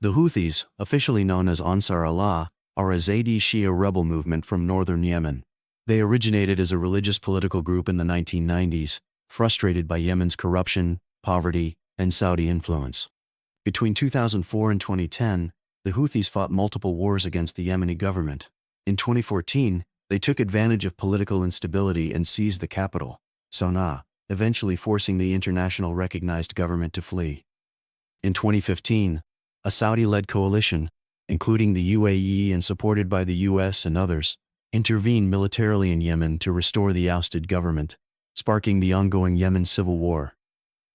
The Houthis, officially known as Ansar Allah, are a Zaidi Shia rebel movement from northern Yemen. They originated as a religious political group in the 1990s, frustrated by Yemen's corruption, poverty, and Saudi influence. Between 2004 and 2010, the Houthis fought multiple wars against the Yemeni government. In 2014, they took advantage of political instability and seized the capital, Sana'a, eventually forcing the international recognized government to flee. In 2015, a Saudi-led coalition, including the UAE and supported by the US and others, intervened militarily in Yemen to restore the ousted government, sparking the ongoing Yemen civil war.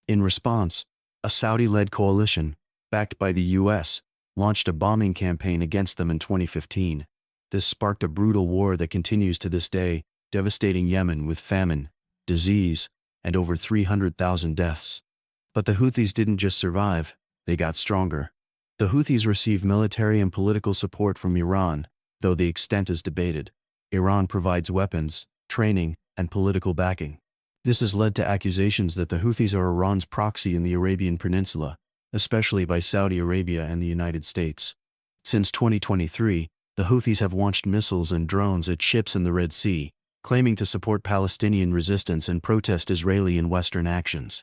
In response, a Saudi-led coalition, backed by the US, launched a bombing campaign against them in 2015. This sparked a brutal war that continues to this day, devastating Yemen with famine, disease, and over 300,000 deaths. But the Houthis didn't just survive, they got stronger. The Houthis receive military and political support from Iran, though the extent is debated. Iran provides weapons, training, and political backing. This has led to accusations that the Houthis are Iran's proxy in the Arabian Peninsula, especially by Saudi Arabia and the United States. Since 2023, the Houthis have launched missiles and drones at ships in the Red Sea, claiming to support Palestinian resistance and protest Israeli and Western actions.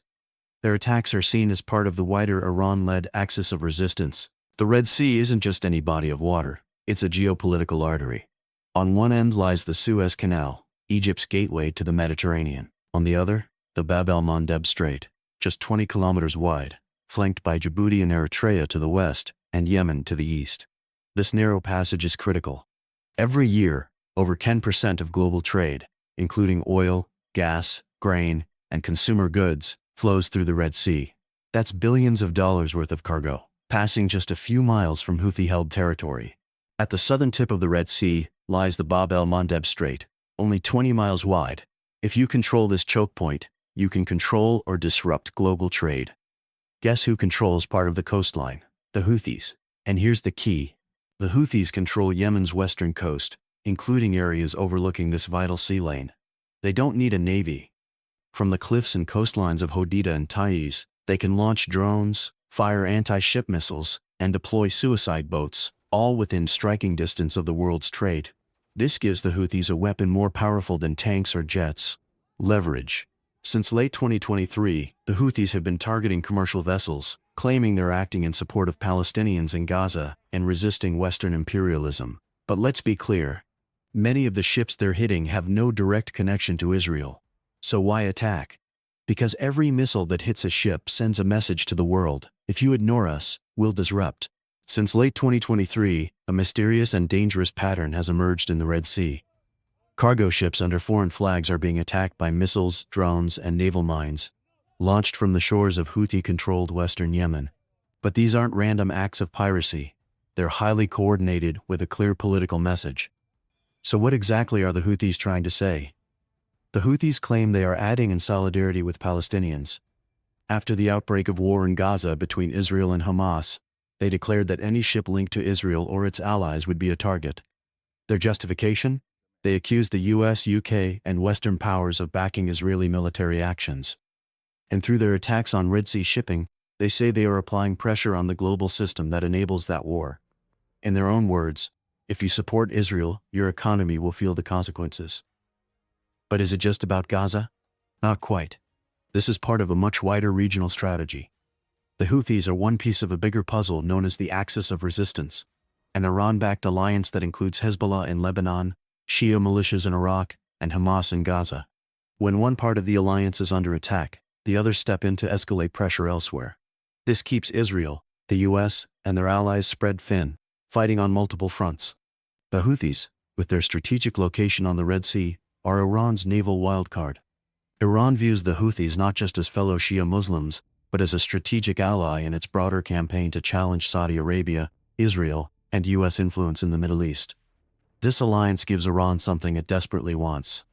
Their attacks are seen as part of the wider Iran-led axis of resistance. The Red Sea isn't just any body of water, it's a geopolitical artery. On one end lies the Suez Canal, Egypt's gateway to the Mediterranean. On the other, the Bab el-Mandeb Strait, just 20 kilometers wide, flanked by Djibouti and Eritrea to the west and Yemen to the east. This narrow passage is critical. Every year, over 10% of global trade, including oil, gas, grain, and consumer goods, flows through the Red Sea. That's billions of dollars worth of cargo, passing just a few miles from Houthi-held territory. At the southern tip of the Red Sea lies the Bab el-Mandeb Strait, only 20 miles wide. If you control this choke point, you can control or disrupt global trade. Guess who controls part of the coastline? The Houthis. And here's the key. The Houthis control Yemen's western coast, including areas overlooking this vital sea lane. They don't need a navy. From the cliffs and coastlines of Hodeidah and Taiz, they can launch drones, fire anti-ship missiles, and deploy suicide boats, all within striking distance of the world's trade. This gives the Houthis a weapon more powerful than tanks or jets. Leverage. Since late 2023, the Houthis have been targeting commercial vessels, claiming they're acting in support of Palestinians in Gaza and resisting Western imperialism. But let's be clear. Many of the ships they're hitting have no direct connection to Israel. So why attack? Because every missile that hits a ship sends a message to the world. If you ignore us, we'll disrupt. Since late 2023, a mysterious and dangerous pattern has emerged in the Red Sea. Cargo ships under foreign flags are being attacked by missiles, drones, and naval mines, launched from the shores of Houthi-controlled western Yemen. But these aren't random acts of piracy. They're highly coordinated with a clear political message. So what exactly are the Houthis trying to say? The Houthis claim they are acting in solidarity with Palestinians. After the outbreak of war in Gaza between Israel and Hamas, they declared that any ship linked to Israel or its allies would be a target. Their justification? They accused the US, UK, and Western powers of backing Israeli military actions. And through their attacks on Red Sea shipping, they say they are applying pressure on the global system that enables that war. In their own words, if you support Israel, your economy will feel the consequences. But is it just about Gaza? Not quite. This is part of a much wider regional strategy. The Houthis are one piece of a bigger puzzle known as the Axis of Resistance, an Iran-backed alliance that includes Hezbollah in Lebanon, Shia militias in Iraq, and Hamas in Gaza. When one part of the alliance is under attack, the others step in to escalate pressure elsewhere. This keeps Israel, the US, and their allies spread thin, fighting on multiple fronts. The Houthis, with their strategic location on the Red Sea, are Iran's naval wildcard. Iran views the Houthis not just as fellow Shia Muslims, but as a strategic ally in its broader campaign to challenge Saudi Arabia, Israel, and US influence in the Middle East. This alliance gives Iran something it desperately wants: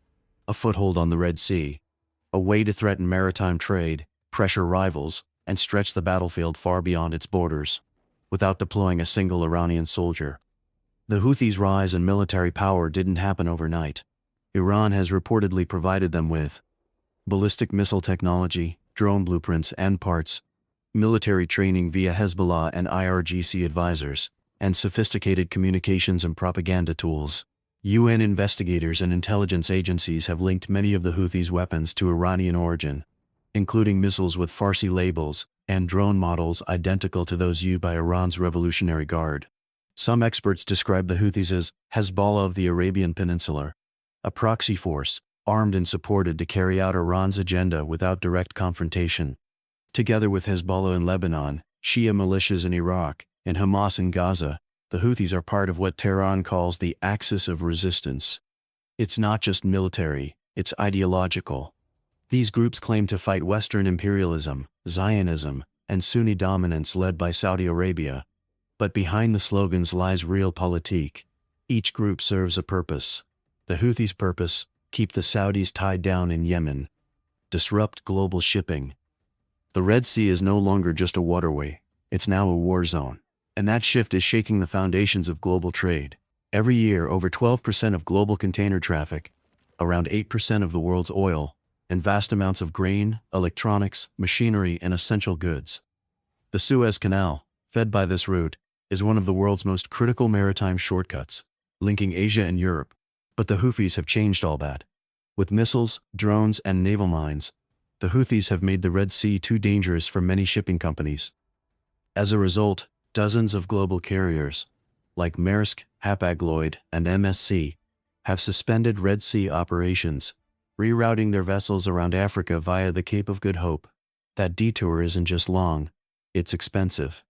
a foothold on the Red Sea, a way to threaten maritime trade, pressure rivals, and stretch the battlefield far beyond its borders, without deploying a single Iranian soldier. The Houthis' rise in military power didn't happen overnight. Iran has reportedly provided them with ballistic missile technology, drone blueprints, and parts, military training via Hezbollah and IRGC advisors, and sophisticated communications and propaganda tools. UN investigators and intelligence agencies have linked many of the Houthis' weapons to Iranian origin, including missiles with Farsi labels and drone models identical to those used by Iran's Revolutionary Guard. Some experts describe the Houthis as Hezbollah of the Arabian Peninsula, a proxy force, armed and supported to carry out Iran's agenda without direct confrontation. Together with Hezbollah in Lebanon, Shia militias in Iraq, and Hamas in Gaza, the Houthis are part of what Tehran calls the axis of resistance. It's not just military, it's ideological. These groups claim to fight Western imperialism, Zionism, and Sunni dominance led by Saudi Arabia. But behind the slogans lies realpolitik. Each group serves a purpose. The Houthis' purpose: keep the Saudis tied down in Yemen. Disrupt global shipping. The Red Sea is no longer just a waterway, it's now a war zone. And that shift is shaking the foundations of global trade. Every year, over 12% of global container traffic, around 8% of the world's oil, and vast amounts of grain, electronics, machinery, and essential goods. The Suez Canal, fed by this route, is one of the world's most critical maritime shortcuts, linking Asia and Europe. But the Houthis have changed all that. With missiles, drones, and naval mines, the Houthis have made the Red Sea too dangerous for many shipping companies. As a result, dozens of global carriers, like Maersk, Hapag-Lloyd, and MSC, have suspended Red Sea operations, rerouting their vessels around Africa via the Cape of Good Hope. That detour isn't just long, it's expensive.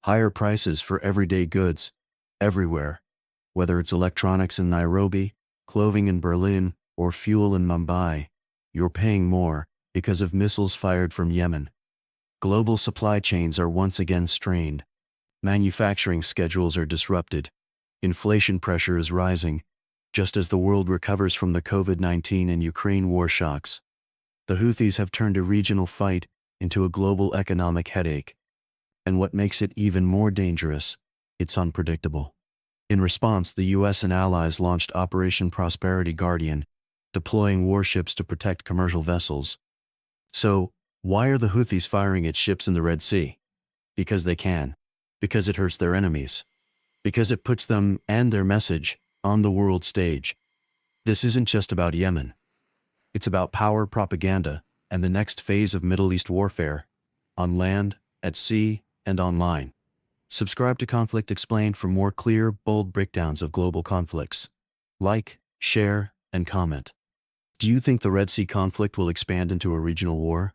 Higher prices for everyday goods, everywhere, whether it's electronics in Nairobi, clothing in Berlin, or fuel in Mumbai, you're paying more because of missiles fired from Yemen. Global supply chains are once again strained. Manufacturing schedules are disrupted. Inflation pressure is rising, just as the world recovers from the COVID-19 and Ukraine war shocks. The Houthis have turned a regional fight into a global economic headache. And what makes it even more dangerous, it's unpredictable. In response, the US and allies launched Operation Prosperity Guardian, deploying warships to protect commercial vessels. So, why are the Houthis firing at ships in the Red Sea? Because they can. Because it hurts their enemies. Because it puts them and their message on the world stage. This isn't just about Yemen. It's about power propaganda and the next phase of Middle East warfare, on land, at sea, and online. Subscribe to Conflict Explained for more clear, bold breakdowns of global conflicts. Like, share, and comment. Do you think the Red Sea conflict will expand into a regional war?